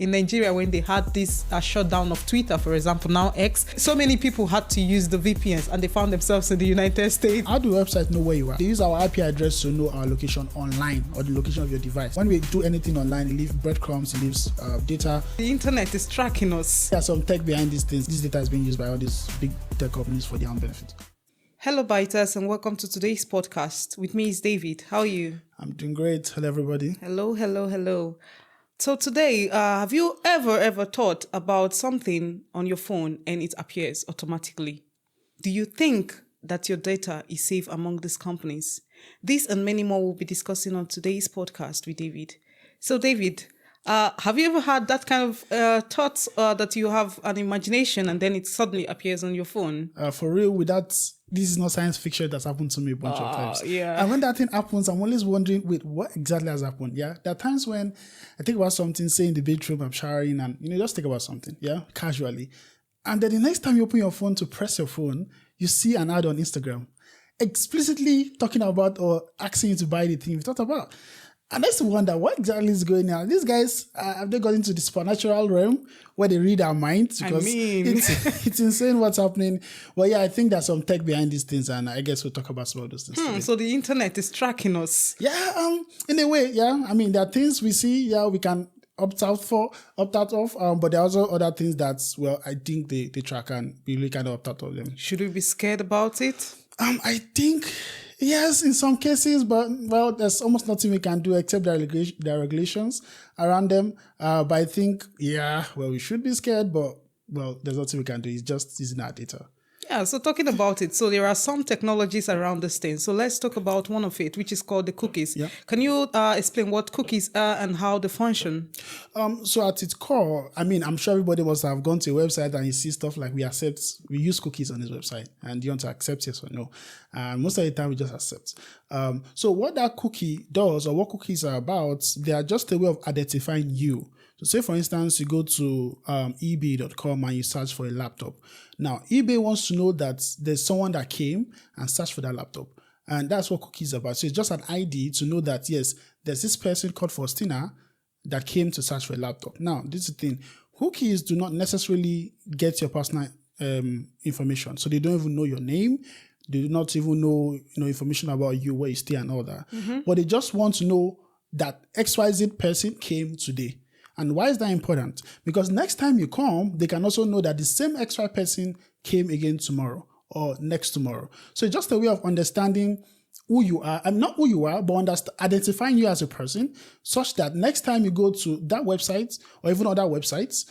in Nigeria when they had this shutdown of Twitter, for example, now X, so many people had to use the VPNs and they found themselves in the United States. How do websites know where you are? They use our IP address to know our location online or the location of your device. When we do anything online, it leaves breadcrumbs, it leaves data. The internet is tracking us. There's some tech behind these things. This data is being used by all these big tech companies for their own benefit. Hello, biters, and welcome to today's podcast. With me is David. How are you? I'm doing great. Hello, everybody. Hello. So today, have you ever thought about something on your phone and it appears automatically? Do you think that your data is safe among these companies? This and many more we'll be discussing on today's podcast with David. So David, have you ever had that kind of thoughts that you have an imagination and then it suddenly appears on your phone? For real, this is not science fiction that's happened to me a bunch of times. Yeah. And when that thing happens, I'm always wondering, wait, what exactly has happened? Yeah. There are times when I think about something, say in the bedroom, I'm showering and, just think about something, yeah, casually. And then the next time you open your phone to press your phone, you see an ad on Instagram explicitly talking about or asking you to buy the thing you thought about. And I used to wonder, what exactly is going on? These guys, have they got into the supernatural realm where they read our minds? Because it's insane what's happening. Well, yeah, I think there's some tech behind these things, and I guess we'll talk about some of those things today. So the internet is tracking us. Yeah, in a way, yeah. I mean, there are things we see, yeah, we can opt out of, but there are also other things that, well, I think they track and we really kind of opt out of them. Should we be scared about it? I think... yes, in some cases, but well, there's almost nothing we can do except there are regulations around them. But I think, we should be scared, but well, there's nothing we can do. It's just using our data. Yeah, so talking about it, so there are some technologies around this thing. So let's talk about one of it, which is called the cookies. Yeah. Can you explain what cookies are and how they function? So at its core, I mean, I'm sure everybody must have gone to a website and you see stuff like we use cookies on this website and you want to accept yes or no. And most of the time we just accept. So what that cookie does or what cookies are about, they are just a way of identifying you. So say, for instance, you go to ebay.com and you search for a laptop. Now, eBay wants to know that there's someone that came and searched for that laptop. And that's what cookies are about. So it's just an ID to know that, yes, there's this person called Faustina that came to search for a laptop. Now, this is the thing. Cookies do not necessarily get your personal information. So they don't even know your name. They do not even know, information about you, where you stay and all that. Mm-hmm. But they just want to know that XYZ person came today. And why is that important? Because next time you come, they can also know that the same XY person came again tomorrow or next tomorrow. So it's just a way of understanding who you are, and not who you are, but identifying you as a person, such that next time you go to that website or even other websites,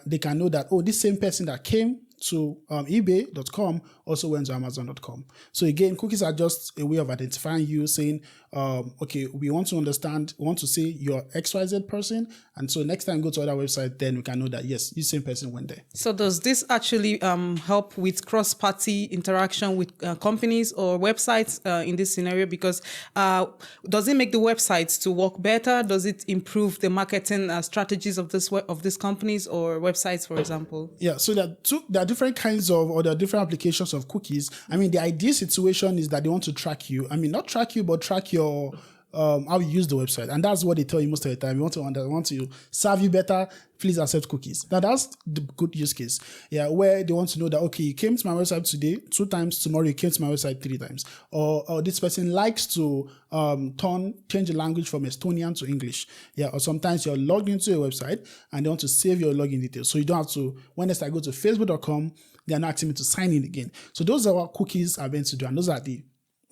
they can know that, this same person that came to ebay.com also went to amazon.com. So again, cookies are just a way of identifying you, saying, we want to say you're XYZ person. And so next time you go to other website, then we can know that, yes, you same person went there. So does this actually help with cross-party interaction with companies or websites in this scenario? Because does it make the websites to work better? Does it improve the marketing strategies of these companies or websites, for example? Yeah, so there are different kinds of, there are different applications of cookies. I mean, the ideal situation is that they want to track you. I mean, not track you, but track your how you use the website. And that's what they tell you most of the time. We want to serve you better, please accept cookies. Now that's the good use case. Yeah, where they want to know that, okay, you came to my website today 2 times, tomorrow you came to my website 3 times. Or this person likes to change the language from Estonian to English. Yeah, or sometimes you're logged into a website and they want to save your login details. So you don't have to, when I go to facebook.com, they are not asking me to sign in again. So those are what cookies are meant to do. And those are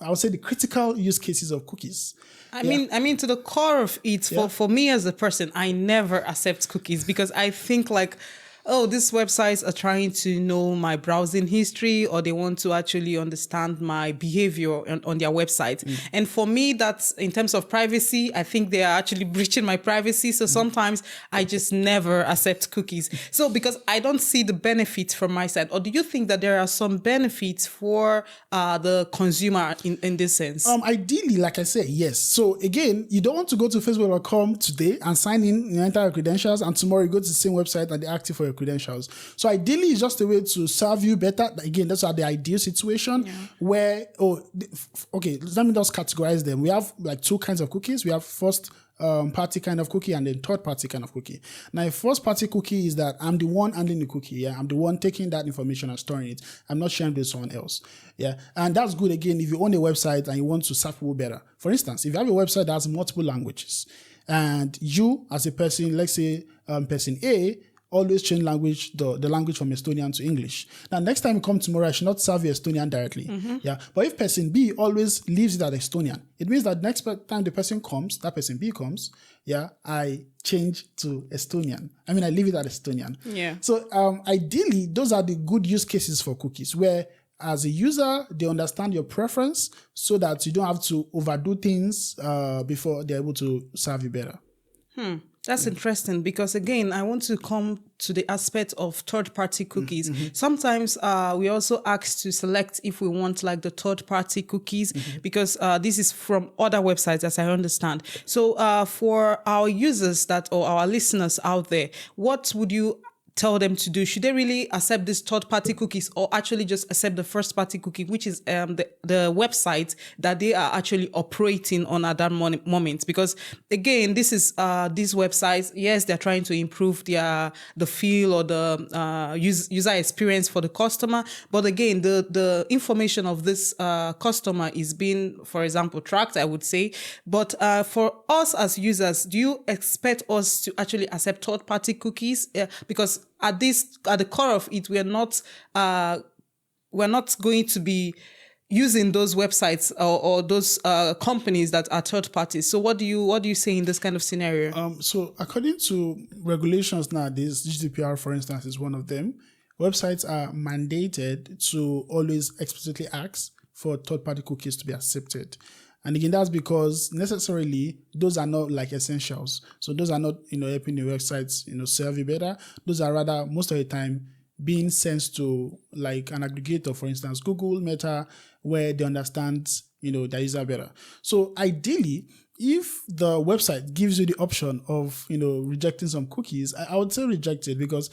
I would say the critical use cases of cookies. I mean, to the core of it, for me as a person, I never accept cookies because I think like, these websites are trying to know my browsing history or they want to actually understand my behavior on their website. And for me, that's in terms of privacy, I think they are actually breaching my privacy. So sometimes I just never accept cookies. So because I don't see the benefits from my side, or do you think that there are some benefits for the consumer in this sense? Ideally, like I said, yes. So again, you don't want to go to facebook.com today and sign in, you enter your credentials, and tomorrow you go to the same website and they ask you for your credentials. So ideally, it's just a way to serve you better. Again, that's the ideal situation where, let me just categorize them. We have like 2 kinds of cookies. We have first party kind of cookie and then third party kind of cookie. Now, a first party cookie is that I'm the one handling the cookie. Yeah, I'm the one taking that information and storing it. I'm not sharing it with someone else. Yeah, and that's good again if you own a website and you want to serve people better. For instance, if you have a website that has multiple languages, and you as a person, let's say person A, always change language, the language from Estonian to English. Now, next time you come tomorrow, I should not serve you Estonian directly. Yeah. But if person B always leaves it at Estonian, it means that next time the person comes, that person B comes, yeah, I change to Estonian. I mean, I leave it at Estonian. Yeah. So ideally, those are the good use cases for cookies where as a user, they understand your preference so that you don't have to overdo things before they're able to serve you better. That's interesting because, again, I want to come to the aspect of third-party cookies. Sometimes we also ask to select if we want like the third-party cookies because this is from other websites, as I understand. So for our users or our listeners out there, what would you tell them to do? Should they really accept these third-party cookies or actually just accept the first-party cookie, which is the website that they are actually operating on at that moment? Because again, this is these websites, yes, they're trying to improve the feel or the user experience for the customer, but again, the information of this customer is being, for example, tracked, I would say. But for us as users, do you expect us to actually accept third-party cookies? Because at the core of it, we're not going to be using those websites or those companies that are third parties. So what do you say in this kind of scenario? So according to regulations nowadays, GDPR, for instance, is one of them. Websites are mandated to always explicitly ask for third-party cookies to be accepted. And again, that's because necessarily those are not like essentials. So those are not, helping the websites, serve you better. Those are rather most of the time being sent to like an aggregator, for instance, Google, Meta, where they understand, the user better. So ideally, if the website gives you the option of, rejecting some cookies, I would say reject it because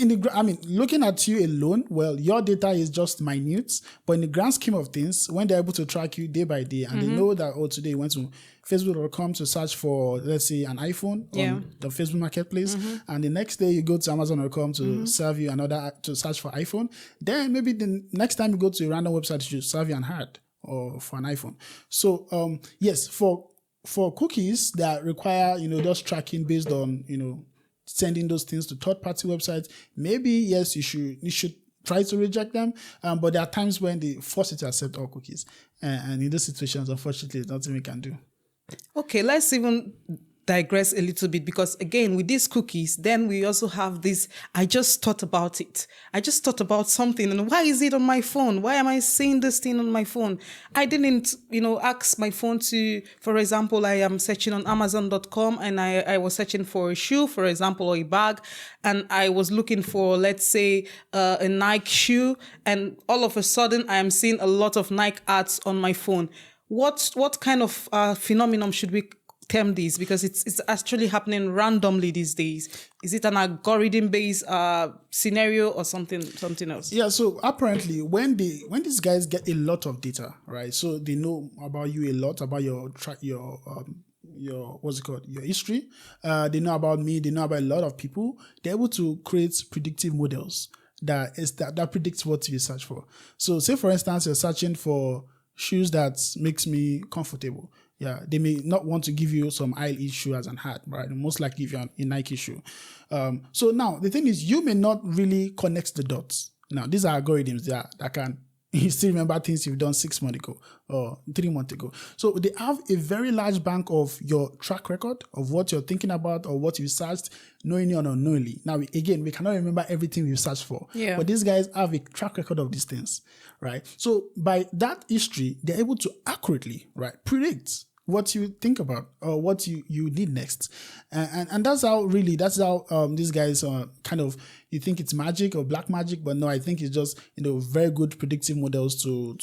looking at you alone, well, your data is just minute, but in the grand scheme of things, when they're able to track you day by day and they know that, today you went to Facebook.com to search for, let's say, an iPhone on the Facebook marketplace, and the next day you go to Amazon.com to serve you to search for iPhone, then maybe the next time you go to a random website, it should serve you an ad or for an iPhone. So, yes, for cookies that require, just tracking based on, sending those things to third-party websites, maybe, yes, you should try to reject them, but there are times when they force you to accept all cookies. And in those situations, unfortunately, there's nothing we can do. Okay, let's even digress a little bit because, again, with these cookies, then we also have this, I just thought about it. I just thought about something, and why is it on my phone? Why am I seeing this thing on my phone? I didn't, ask my phone to, for example, I am searching on Amazon.com and I was searching for a shoe, for example, or a bag, and I was looking for, let's say, a Nike shoe, and all of a sudden I am seeing a lot of Nike ads on my phone. What kind of phenomenon should we term this? Because it's actually happening randomly these days. Is it an algorithm-based scenario or something else? Yeah, so apparently when these guys get a lot of data, right? So they know about you a lot, about your what's it called? Your history. They know about me, they know about a lot of people. They're able to create predictive models that predicts what you search for. So say for instance you're searching for shoes that makes me comfortable. Yeah, they may not want to give you some high-heel shoe as an ad, right? Most likely give you a Nike shoe. So now the thing is, you may not really connect the dots. Now these are algorithms that can you still remember things you've done 6 months ago or 3 months ago. So they have a very large bank of your track record of what you're thinking about or what you searched, knowingly or unknowingly. Now, again, we cannot remember everything we've searched for. Yeah. But these guys have a track record of these things, right? So by that history, they're able to accurately, right, predict what you think about or what you need next. And that's how these guys kind of, you think it's magic or black magic, but no, I think it's just, very good predictive models to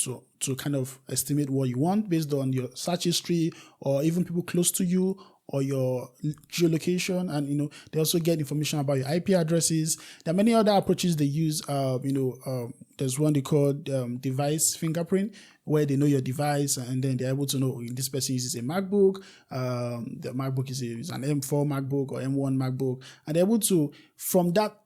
kind of estimate what you want based on your search history or even people close to you or your geolocation, and they also get information about your IP addresses. There are many other approaches they use. There's one they call device fingerprint, where they know your device, and then they're able to know this person uses a MacBook. The MacBook is an M4 MacBook or M1 MacBook, and they're able to, from that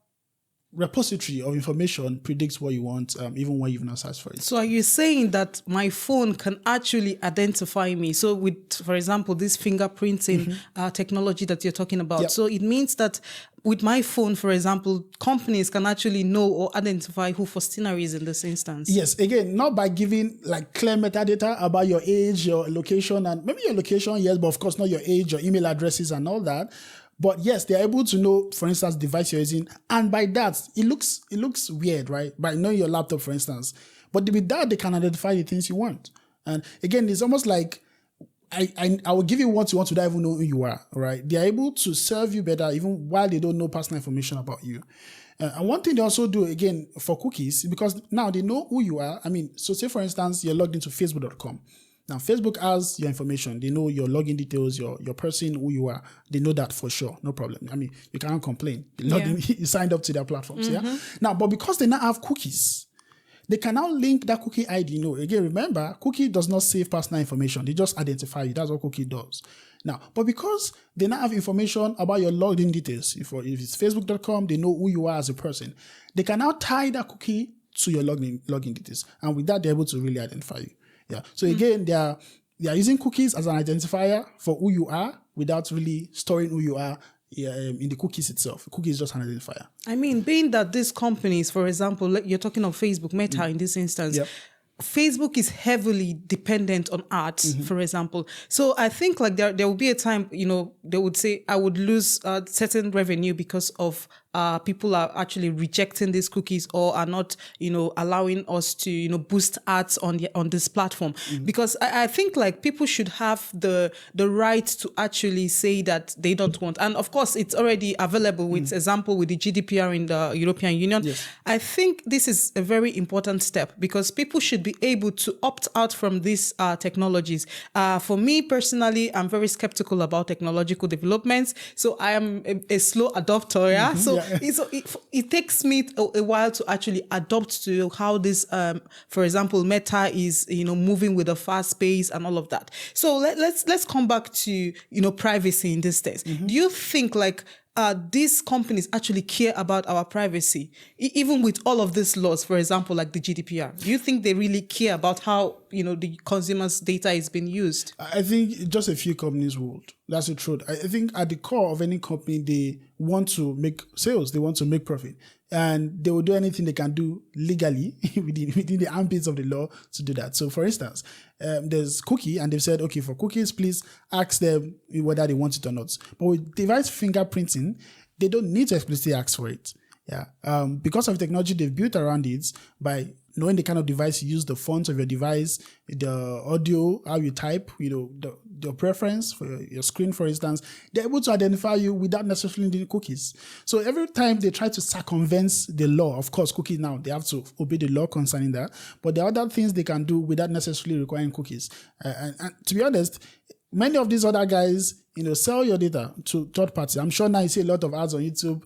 repository of information, predicts what you want, even when you've not searched for it. So are you saying that my phone can actually identify me? So with, for example, this fingerprinting technology that you're talking about. Yep. So it means that with my phone, for example, companies can actually know or identify who Faustina is in this instance. Yes, again, not by giving like clear metadata about your age, your location, and maybe your location, yes, but of course not your age, your email addresses and all that. But yes, they're able to know, for instance, the device you're using. And by that, it looks weird, right? By knowing your laptop, for instance. But with that, they can identify the things you want. And again, it's almost like I will give you what you want without even know who you are, right? They're able to serve you better even while they don't know personal information about you. And one thing they also do, again, for cookies, because now they know who you are. I mean, so say, for instance, you're logged into facebook.com. Now, Facebook has your information. They know your login details, your person, who you are. They know that for sure. No problem. I mean, you can't complain. You signed up to their platforms. Yeah. Now, but because they now have cookies, they can now link that cookie ID. Again, remember, cookie does not save personal information. They just identify you. That's what cookie does. Now, but because they now have information about your login details, if it's facebook.com, they know who you are as a person. They can now tie that cookie to your login details. And with that, they're able to really identify you. Yeah. So again, they are using cookies as an identifier for who you are without really storing who you are in the cookies itself. Cookie is just an identifier. I mean, being that these companies, for example, like you're talking of Facebook, Meta in this instance, Facebook is heavily dependent on ads, for example. So I think like there will be a time, they would say I would lose certain revenue because of people are actually rejecting these cookies or are not, allowing us to, boost ads on this platform. Because I think like people should have the right to actually say that they don't want. And of course, it's already available with example with the GDPR in the European Union. Yes. I think this is a very important step because people should be able to opt out from these technologies. For me personally, I'm very skeptical about technological developments. So I am a slow adopter. Yeah. So it takes me a while to actually adopt to how this, for example, Meta is, moving with a fast pace and all of that. So let's come back to, privacy in this test. Do you think like these companies actually care about our privacy, even with all of these laws, for example, like the GDPR? Do you think they really care about how, the consumers' data is being used? I think just a few companies would. That's the truth. I think at the core of any company, they want to make sales. They want to make profit. And they will do anything they can do legally within the armpits of the law to do that. So, for instance, there's cookie, and they've said, okay, for cookies, please ask them whether they want it or not. But with device fingerprinting, they don't need to explicitly ask for it. Yeah. Because of technology they've built around it, by knowing the kind of device you use, the font of your device, the audio, how you type, the preference for your screen, for instance, they're able to identify you without necessarily needing cookies. So every time they try to circumvent the law, of course, cookies now, they have to obey the law concerning that, but there are other things they can do without necessarily requiring cookies. And to be honest, many of these other guys, sell your data to third parties. I'm sure now you see a lot of ads on YouTube.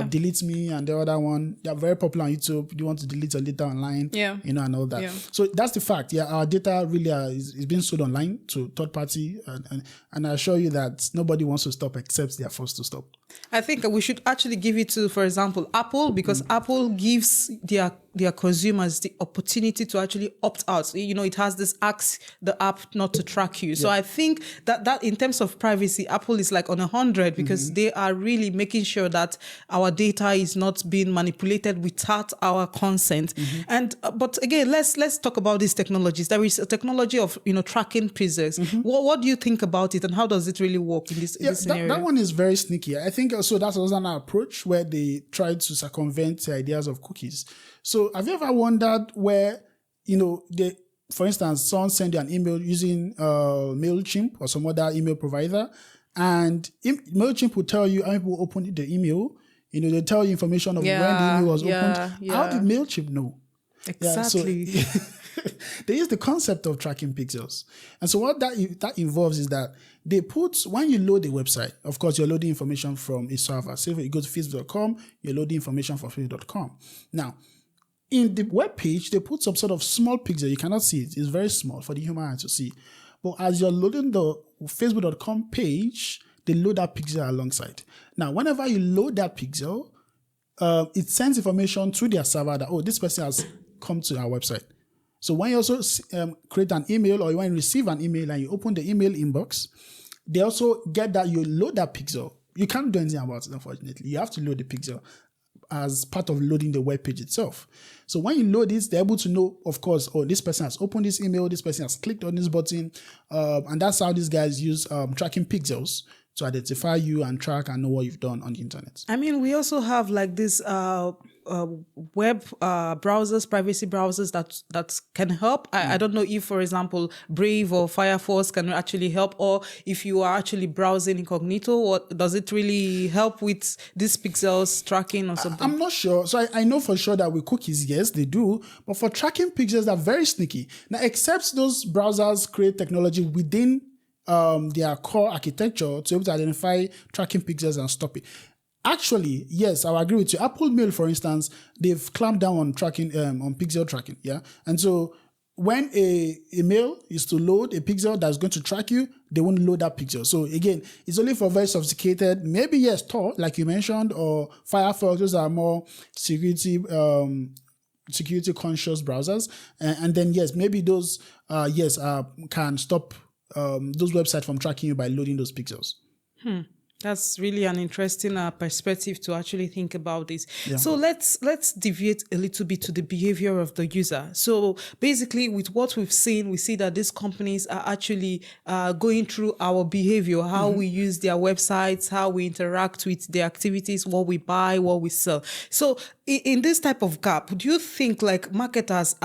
Delete me and the other one. They are very popular on YouTube. You want to delete your data online, and all that. Yeah. So that's the fact. Yeah, our data really is being sold online to third party, and I assure you that nobody wants to stop except they are forced to stop. I think we should actually give it to, for example, Apple, because Apple gives their consumers the opportunity to actually opt out. It has this ask the app not to track you. So I think that in terms of privacy, Apple is like on 100 because they are really making sure that our data is not being manipulated without our consent. And but again, let's talk about these technologies. There is a technology of tracking prisons. What do you think about it, and how does it really work in this scenario? That one is very sneaky. I think also that's also an approach where they try to circumvent the ideas of cookies. So have you ever wondered where, for instance, someone send you an email using MailChimp or some other email provider, and MailChimp will tell you how people opened the email. They tell you information of when the email was opened. How did MailChimp know? Exactly. Yeah, so they use the concept of tracking pixels. And so what that involves is that they put, when you load a website, of course, you're loading information from a server. Say if you go to facebook.com, you're loading information from facebook.com. Now, in the web page, they put some sort of small pixel. You cannot see it. It's very small for the human eye to see. But as you're loading the facebook.com page, they load that pixel alongside. Now, whenever you load that pixel, it sends information to their server that, oh, this person has come to our website. So when you also create an email, or when you receive an email and you open the email inbox, they also get that you load that pixel. You can't do anything about it, unfortunately. You have to load the pixel as part of loading the web page itself. So when you load this, they're able to know, of course, oh, this person has opened this email, this person has clicked on this button, and that's how these guys use tracking pixels to identify you and track and know what you've done on the internet. I mean, we also have like this web browsers, privacy browsers that can help. I don't know if, for example, Brave or Firefox can actually help, or if you are actually browsing incognito, or does it really help with this pixels tracking or something? I'm not sure. So I know for sure that with cookies, yes, they do. But for tracking pixels, they're very sneaky. Now, except those browsers create technology within their core architecture to be able to identify tracking pixels and stop it. Actually, yes, I agree with you. Apple Mail, for instance, they've clamped down on tracking, on pixel tracking. Yeah. And so when a mail is to load a pixel that's going to track you, they won't load that pixel. So again, it's only for very sophisticated, maybe yes, Tor, like you mentioned, or Firefox. Those are more security conscious browsers. And then yes, maybe those can stop those websites from tracking you by loading those pixels. That's really an interesting perspective to actually think about this. Yeah. So let's deviate a little bit to the behavior of the user. So basically, with what we've seen, we see that these companies are actually going through our behavior, how we use their websites, how we interact with their activities, what we buy, what we sell. So in this type of gap, do you think like marketers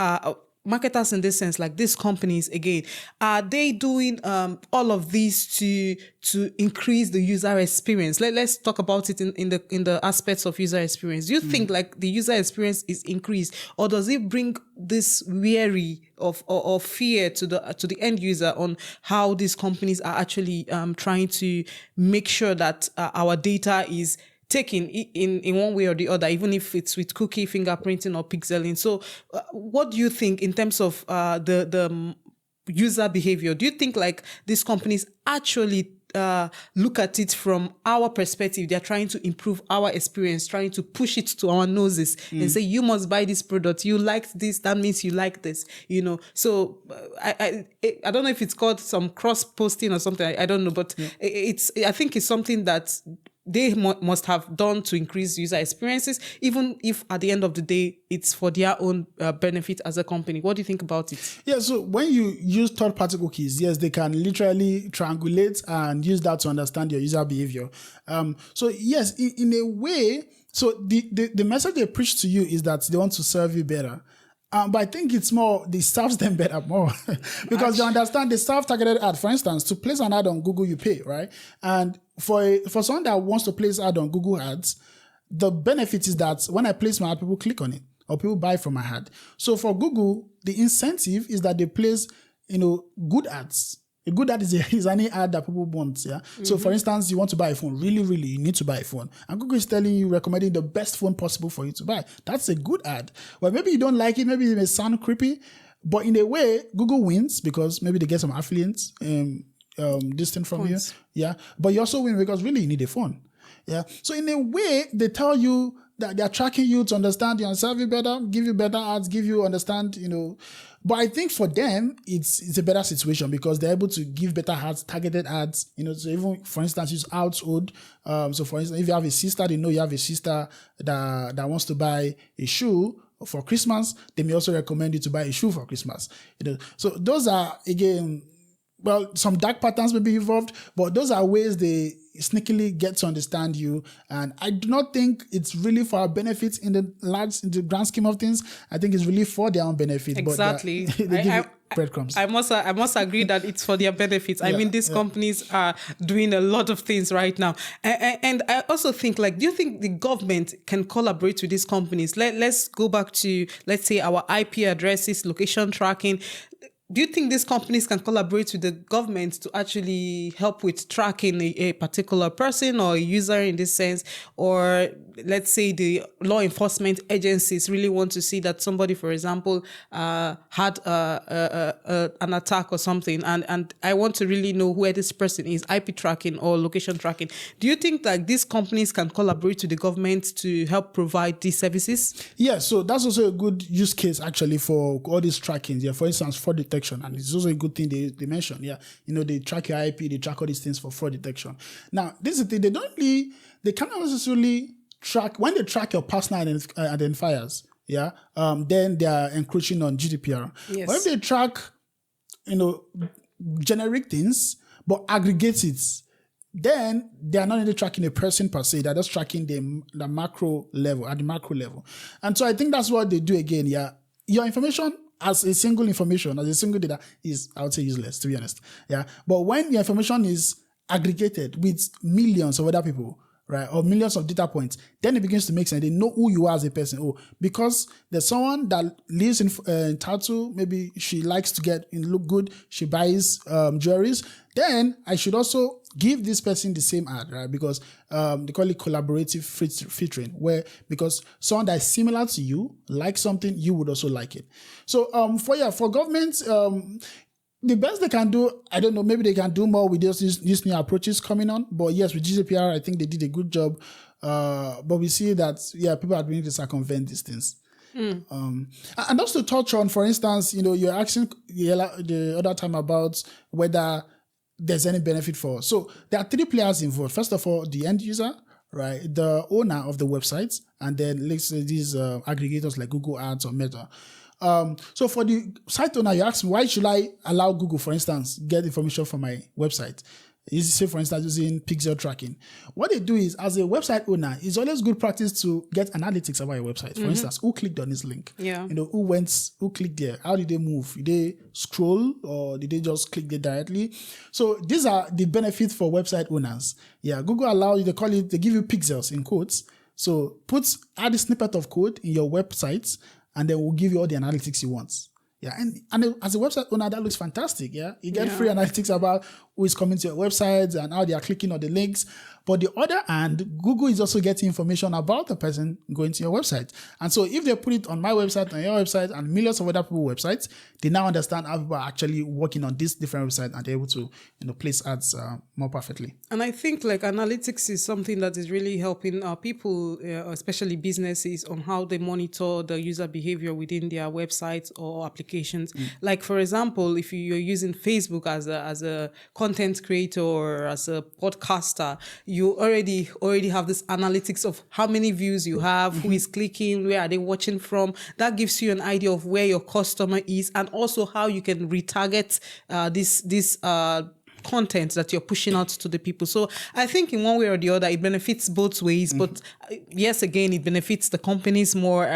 in this sense, like these companies again, are they doing all of these to increase the user experience? Let's talk about it in the aspects of user experience. Do you think like the user experience is increased, or does it bring this worry of fear to the end user on how these companies are actually trying to make sure that our data is taken in one way or the other, even if it's with cookie, fingerprinting, or pixeling? So what do you think in terms of the user behavior? Do you think like these companies actually look at it from our perspective? They're trying to improve our experience, trying to push it to our noses and say, you must buy this product. You liked this, that means you like this, you know? So I don't know if it's called some cross posting or something. I don't know, but I think it's something that they must have done to increase user experiences, even if at the end of the day, it's for their own benefit as a company. What do you think about it? Yeah, so when you use third-party cookies, yes, they can literally triangulate and use that to understand your user behavior. So yes, in a way, so the message they preach to you is that they want to serve you better. But I think it's more, it serves them better more because you understand the self-targeted ad, for instance, to place an ad on Google, you pay, right? And for someone that wants to place ad on Google Ads, the benefit is that when I place my ad, people click on it or people buy from my ad. So for Google, the incentive is that they place, good ads. A good ad is any ad that people want, yeah? So for instance, you want to buy a phone, really, you need to buy a phone. And Google is telling you, recommending the best phone possible for you to buy. That's a good ad. Well, maybe you don't like it, maybe it may sound creepy, but in a way, Google wins because maybe they get some affiliates distant from you. Yeah. But you also win because really you need a phone. Yeah. So in a way, they tell you that they're tracking you to understand you and serve you better, give you better ads, give you understand, But I think for them, it's a better situation because they're able to give better ads, targeted ads, so even, for instance, use household. So for instance, if you have a sister, they know you have a sister that wants to buy a shoe for Christmas, they may also recommend you to buy a shoe for Christmas. So those are, again, well, some dark patterns may be involved, but those are ways they sneakily get to understand you. And I do not think it's really for our benefits in the grand scheme of things. I think it's really for their own benefit. Exactly. But they give you breadcrumbs. I must agree that it's for their benefits. I mean, these companies are doing a lot of things right now. And I also think, like, do you think the government can collaborate with these companies? Let's go back to, let's say, our IP addresses, location tracking. Do you think these companies can collaborate with the government to actually help with tracking a particular person or a user in this sense? Or let's say the law enforcement agencies really want to see that somebody, for example, had an attack or something, and I want to really know where this person is, IP tracking or location tracking. Do you think that these companies can collaborate with the government to help provide these services? Yeah, so that's also a good use case actually for all these trackings. Yeah, for instance, fraud detection. And it's also a good thing they mentioned. Yeah, they track your IP, they track all these things for fraud detection. Now, this is the thing, they cannot necessarily track, when they track your personal identifiers, then they are encroaching on GDPR. Yes. But if they track, generic things, but aggregate it, then they are not really tracking a person per se, they're just tracking the macro level, at the macro level. And so I think that's what they do again. Yeah, your information as a single information, as a single data is, I would say, useless, to be honest. Yeah. But when your information is aggregated with millions of other people, right, or millions of data points, then it begins to make sense. They know who you are as a person. Oh, because there's someone that lives in Tattoo, maybe she likes to look good, she buys jewelries, then I should also give this person the same ad, right? Because they call it collaborative filtering, where because someone that is similar to you likes something, you would also like it. So for governments, the best they can do, I don't know, maybe they can do more with these new approaches coming on. But yes, with GDPR, I think they did a good job. But we see that, people are beginning to circumvent these things. And also to touch on, for instance, you're asking the other time about whether there's any benefit for us. So there are three players involved. First of all, the end user, right? The owner of the website, and then let's say these aggregators like Google Ads or Meta. So for the site owner, you ask me, why should I allow Google, for instance, get information from my website? Say, for instance, using pixel tracking. What they do is, as a website owner, it's always good practice to get analytics about your website. For instance, who clicked on this link? Yeah. Who clicked there? How did they move? Did they scroll or did they just click there directly? So these are the benefits for website owners. Yeah, Google allows you, they give you pixels in quotes. So add a snippet of code in your website, and then we'll give you all the analytics you want. Yeah, and as a website owner, that looks fantastic. Yeah, you get free analytics about who is coming to your website and how they are clicking on the links. But the other hand, Google is also getting information about the person going to your website. And so if they put it on my website, on your website, and millions of other people's websites, they now understand how people are actually working on this different website, and they're able to place ads more perfectly. And I think analytics is something that is really helping people, especially businesses, on how they monitor the user behavior within their websites or applications. Like, for example, if you're using Facebook as a content creator or as a podcaster, you already have this analytics of how many views you have, who is clicking, where are they watching from. That gives you an idea of where your customer is, and also how you can retarget this content that you're pushing out to the people. So I think in one way or the other, it benefits both ways. But yes, again, it benefits the companies more,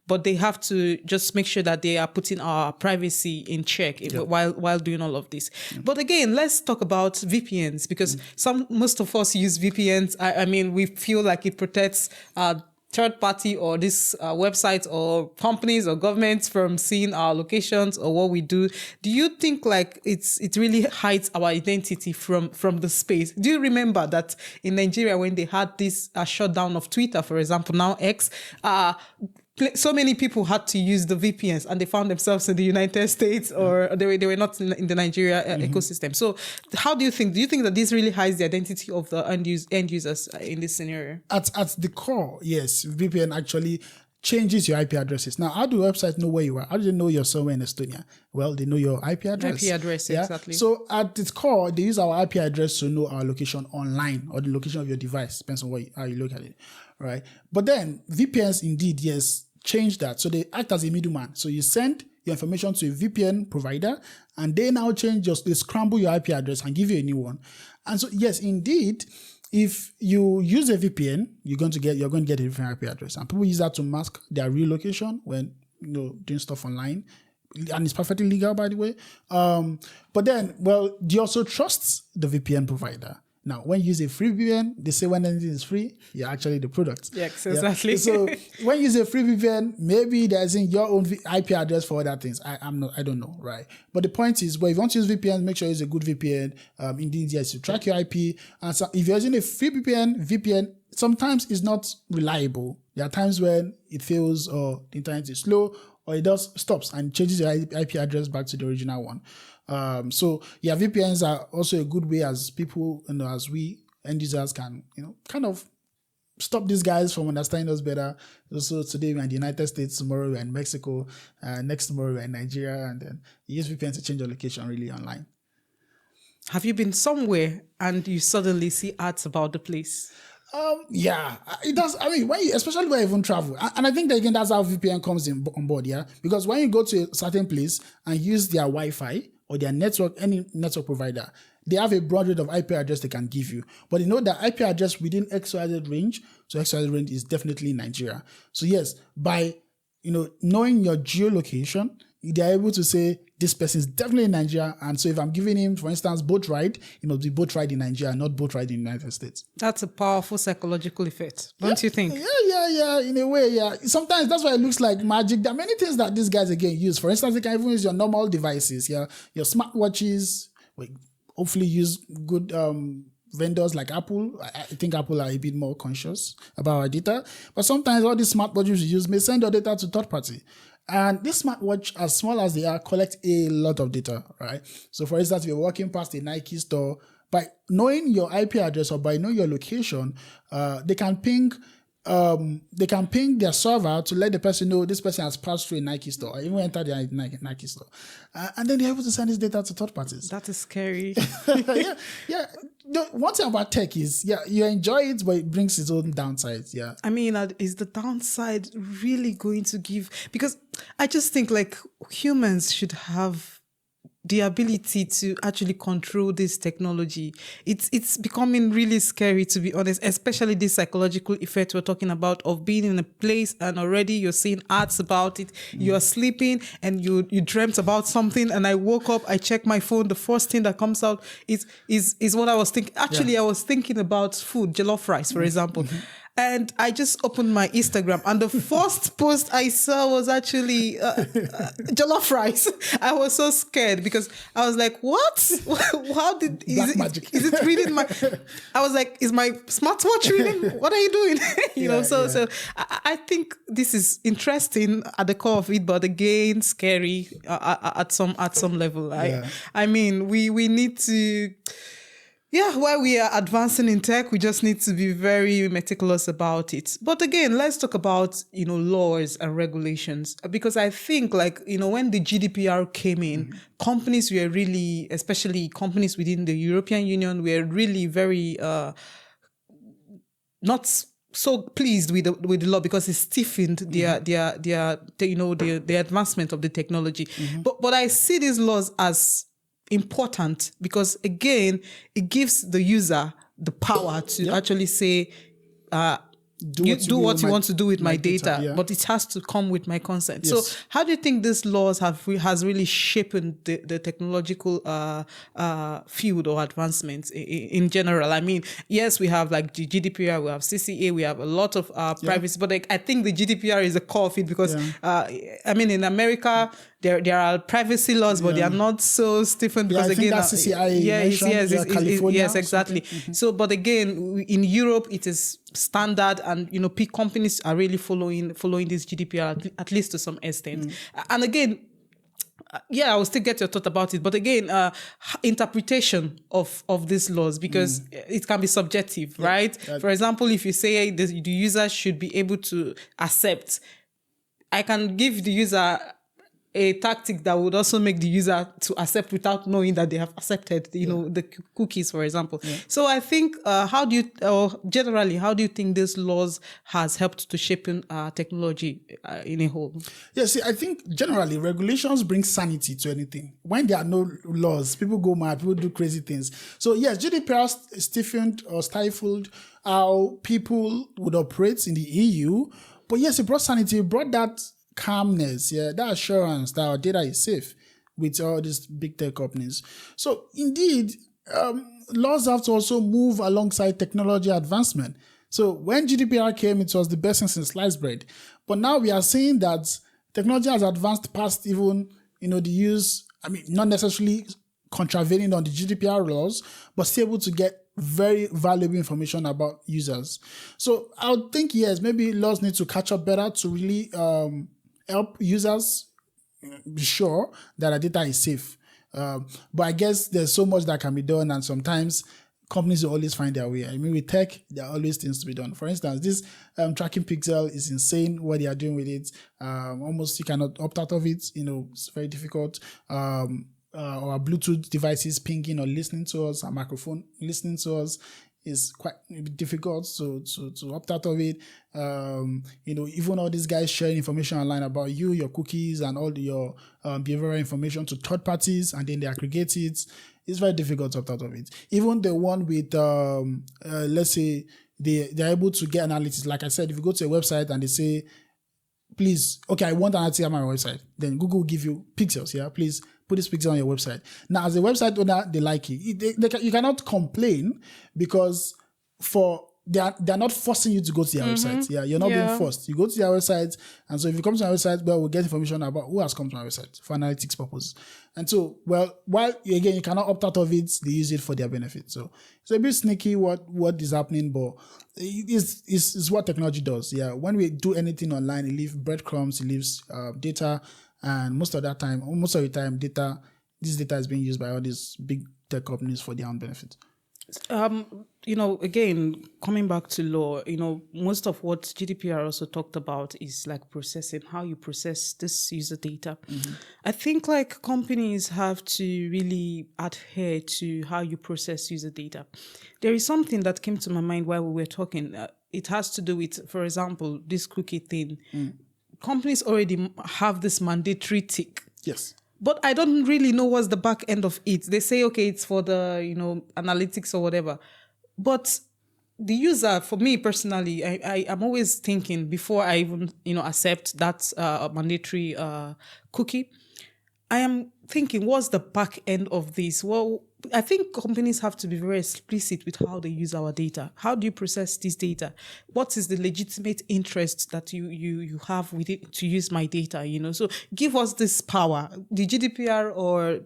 but they have to just make sure that they are putting our privacy in check while doing all of this. But again, let's talk about VPNs, because most of us use VPNs. I mean, we feel like it protects third party or this websites or companies or governments from seeing our locations or what we do. Do you think it really hides our identity from the space? Do you remember that in Nigeria, when they had this shutdown of Twitter, for example, now X, so many people had to use the VPNs and they found themselves in the United States, or they were not in the Nigeria ecosystem. So how do you think that this really hides the identity of the end users in this scenario? At the core, yes, VPN actually changes your IP addresses. Now, how do websites know where you are? How do they know you're somewhere in Estonia? Well, they know your IP address. IP address, exactly. So at its core, they use our IP address to know our location online, or the location of your device. Depends on how you look at it, right? But then VPNs indeed, yes, change that. So they act as a middleman. So you send your information to a VPN provider, and they now they scramble your IP address and give you a new one. And so, yes, indeed, if you use a VPN, you're going to get a different IP address, and people use that to mask their real location when doing stuff online, and it's perfectly legal, by the way. But then, well, do you also trust the VPN provider? Now, when you use a free VPN, they say when anything is free, you're actually the product. Yes, exactly. Yeah. So when you use a free VPN, maybe there's in your own IP address for other things. I don't know, right? But the point is, well, if you want to use VPN, make sure you use a good VPN. Indeed, yes, you track your IP. And so if you're using a free VPN sometimes is not reliable. There are times when it fails or the internet is slow or it does stops and changes your IP address back to the original one. So yeah, VPNs are also a good way as people, as we end users can, kind of stop these guys from understanding us better. So today we're in the United States, tomorrow we're in Mexico, next tomorrow we're in Nigeria, and then you use VPN to change your location really online. Have you been somewhere and you suddenly see ads about the place? Yeah, it does. I mean, especially when you even travel, and I think that again, that's how VPN comes on board. Yeah, because when you go to a certain place and use their Wi-Fi or their network, any network provider, they have a broad range of IP address they can give you. But you know that IP address within XYZ range, so XYZ range is definitely Nigeria. So yes, by knowing your geolocation, they're able to say this person is definitely in Nigeria. And so if I'm giving him, for instance, boat ride, the boat ride in Nigeria, not boat ride in the United States. That's a powerful psychological effect, don't you think? Yeah. In a way, yeah. Sometimes that's why it looks like magic. There are many things that these guys again use. For instance, they can even use your normal devices, your smartwatches. Hopefully use good vendors like Apple. I think Apple are a bit more conscious about our data. But sometimes all these smartwatches you use may send your data to third party. And this smartwatch, as small as they are, collect a lot of data, right? So for instance, if you're walking past a Nike store, by knowing your IP address or by knowing your location, they can ping their server to let the person know this person has passed through a Nike store or even entered the Nike store. And then they're able to send this data to third parties. That is scary. Yeah. The one thing about tech is, you enjoy it, but it brings its own downsides. Yeah. I mean, is the downside really going to give? Because I just think like humans should have the ability to actually control this technology. It's becoming really scary, to be honest, especially this psychological effect we're talking about of being in a place and already you're seeing ads about it. You're sleeping and you dreamt about something, and I woke up, I checked my phone, the first thing that comes out is what I was thinking. Actually, I was thinking about food, jollof rice, for example. And I just opened my Instagram, and the first post I saw was actually jollof rice. I was so scared because I was like, "What? How did magic. Is it reading my?" I was like, "Is my smartwatch reading? What are you doing?" So I think this is interesting at the core of it, but again, scary at some level. I mean, we need to. Yeah, while we are advancing in tech, we just need to be very meticulous about it. But again, let's talk about, laws and regulations. Because I think when the GDPR came in, companies were really, especially companies within the European Union, were really very not so pleased with the law because it stiffened the advancement of the technology. But I see these laws as important because again it gives the user the power to actually say do what you want to do with my data, but it has to come with my consent. So how do you think these laws has really shaped the technological field or advancements in general? I mean, yes, we have like the GDPR, we have CCA, we have a lot of privacy, but I think the GDPR is the core of it because I mean, in America there are privacy laws, but they are not so stiffened because I again, that's CCI California. Yes, exactly. So, but again, in Europe, it is standard, and companies are really following this GDPR at least to some extent. And again, I will still get your thought about it, but again, interpretation of these laws, because it can be subjective, right? For example, if you say the user should be able to accept, I can give the user a tactic that would also make the user to accept without knowing that they have accepted, the cookies, for example. So I think, how do you think these laws has helped to shape technology in a whole? Yeah, see, I think generally regulations bring sanity to anything. When there are no laws, people go mad, people do crazy things. So yes, GDPR stiffened or stifled how people would operate in the EU. But yes, it brought sanity, it brought that calmness, that assurance that our data is safe with all these big tech companies. So indeed, laws have to also move alongside technology advancement. So when GDPR came, it was the best thing since sliced bread. But now we are seeing that technology has advanced past even, the use, not necessarily contravening on the GDPR laws, but still able to get very valuable information about users. So I would think, yes, maybe laws need to catch up better to really help users be sure that our data is safe. But I guess there's so much that can be done, and sometimes companies will always find their way. With tech, there are always things to be done. For instance, this tracking pixel is insane what they are doing with it. Almost you cannot opt out of it. It's very difficult. Our Bluetooth devices pinging or listening to us, our microphone listening to us is quite difficult to opt out of it. Even all these guys sharing information online about you, your cookies, and all your behavioral information to third parties, and then they aggregate it. It's very difficult to opt out of it. Even the one with, let's say, they're able to get analytics. Like I said, if you go to a website and they say, please, okay, I want analytics on my website, then Google will give you pixels, please put this pixel on your website. Now, as a website owner, they like it. You cannot complain because they're not forcing you to go to their website. You're not being forced. You go to their website, and so if you come to my website, we'll get information about who has come to my website for analytics purposes. And so, while again you cannot opt out of it, they use it for their benefit. So it's a bit sneaky what is happening, but it's what technology does. When we do anything online, it leaves breadcrumbs, it leaves data, and most of the time, this data is being used by all these big tech companies for their own benefit. Again, coming back to law, most of what GDPR also talked about is like processing, how you process this user data. I think like companies have to really adhere to how you process user data. There is something that came to my mind while we were talking. It has to do with, for example, this cookie thing. Companies already have this mandatory tick. Yes. But I don't really know what's the back end of it. They say, okay, it's for the, analytics or whatever. But the user, for me personally, I'm always thinking before I even, accept that mandatory cookie, I am thinking, what's the back end of this? Well, I think companies have to be very explicit with how they use our data. How do you process this data? What is the legitimate interest that you have with it to use my data? So give us this power. The GDPR or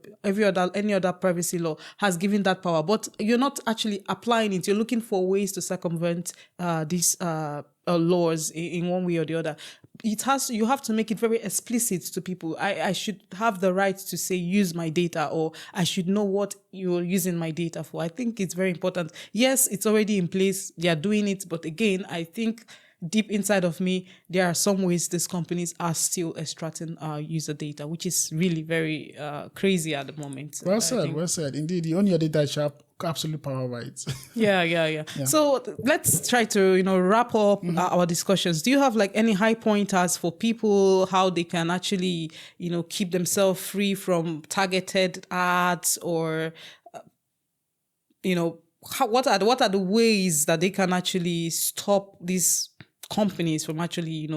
any other privacy law has given that power, but you're not actually applying it. You're looking for ways to circumvent these laws in one way or the other. You have to make it very explicit to people. I should have the right to say use my data, or I should know what you're using my data for. I think it's very important. Yes, it's already in place. They are doing it. But again, I think deep inside of me, there are some ways these companies are still extracting user data, which is really very crazy at the moment. Well said. Indeed, you own your data, sharp, absolute power over it. Yeah. So let's try to, wrap up our discussions. Do you have like any high pointers for people, how they can actually, keep themselves free from targeted ads, or, what are the ways that they can actually stop these companies from actually,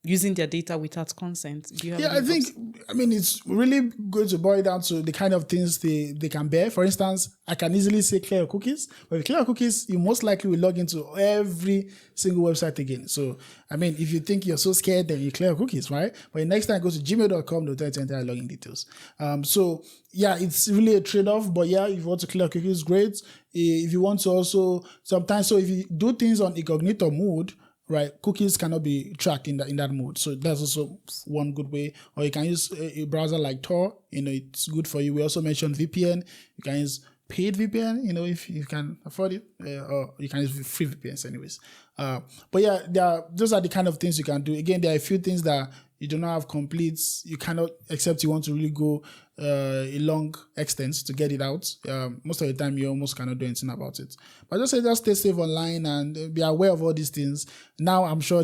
using their data without consent? Do you have it's really going to boil down to the kind of things they can bear. For instance, I can easily say clear your cookies. But if you clear your cookies, you most likely will log into every single website again. So, if you think you're so scared, then you clear your cookies, right? But the next time you go to gmail.com, they'll tell you to enter login details. It's really a trade-off. But if you want to clear cookies, great. If you want to also, sometimes, so if you do things on incognito mode, right, cookies cannot be tracked in that mode. So that's also one good way. Or you can use a browser like Tor. It's good for you. We also mentioned VPN. You can use paid VPN, if you can afford it, or you can use free VPNs anyways. Those are the kind of things you can do. Again, there are a few things that you do not have complete, you cannot, except you want to really go a long extent to get it out. Most of the time, you almost cannot do anything about it. But just stay safe online and be aware of all these things. Now, I'm sure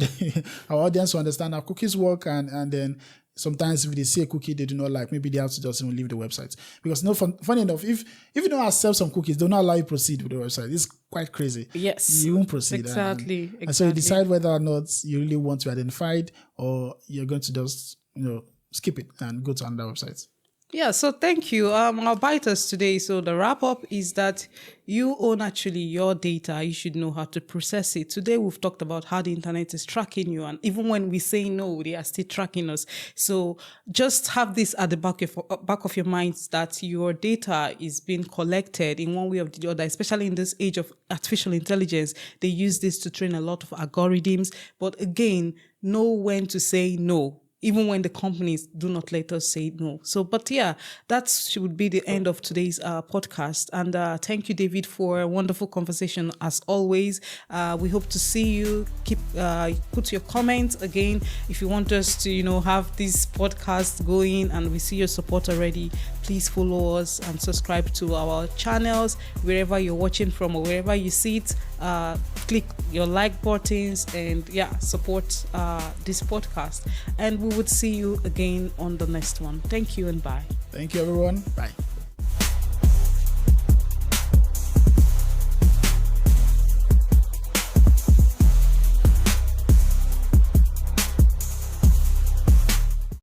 our audience will understand how cookies work, and then sometimes if they see a cookie they do not like, maybe they have to just even leave the website. Because funny enough, if you don't accept some cookies, they'll not allow you to proceed with the website. It's quite crazy. Yes. You won't proceed. Exactly. And so you decide whether or not you really want to be identified, or you're going to just, skip it and go to another website. Yeah, so thank you. Our biters today. So the wrap up is that you own actually your data. You should know how to process it. Today we've talked about how the internet is tracking you, and even when we say no, they are still tracking us. So just have this at the back of your mind, that your data is being collected in one way or the other. Especially in this age of artificial intelligence, they use this to train a lot of algorithms. But again, know when to say no, even when the companies do not let us say no. So, but yeah, that should be the end of today's podcast. And thank you, David, for a wonderful conversation as always. We hope to see you. Keep put your comments again if you want us to, have this podcast going, and we see your support already. Please follow us and subscribe to our channels wherever you're watching from or wherever you see it. Click your like buttons and support this podcast. And we would see you again on the next one. Thank you and bye. Thank you, everyone. Bye.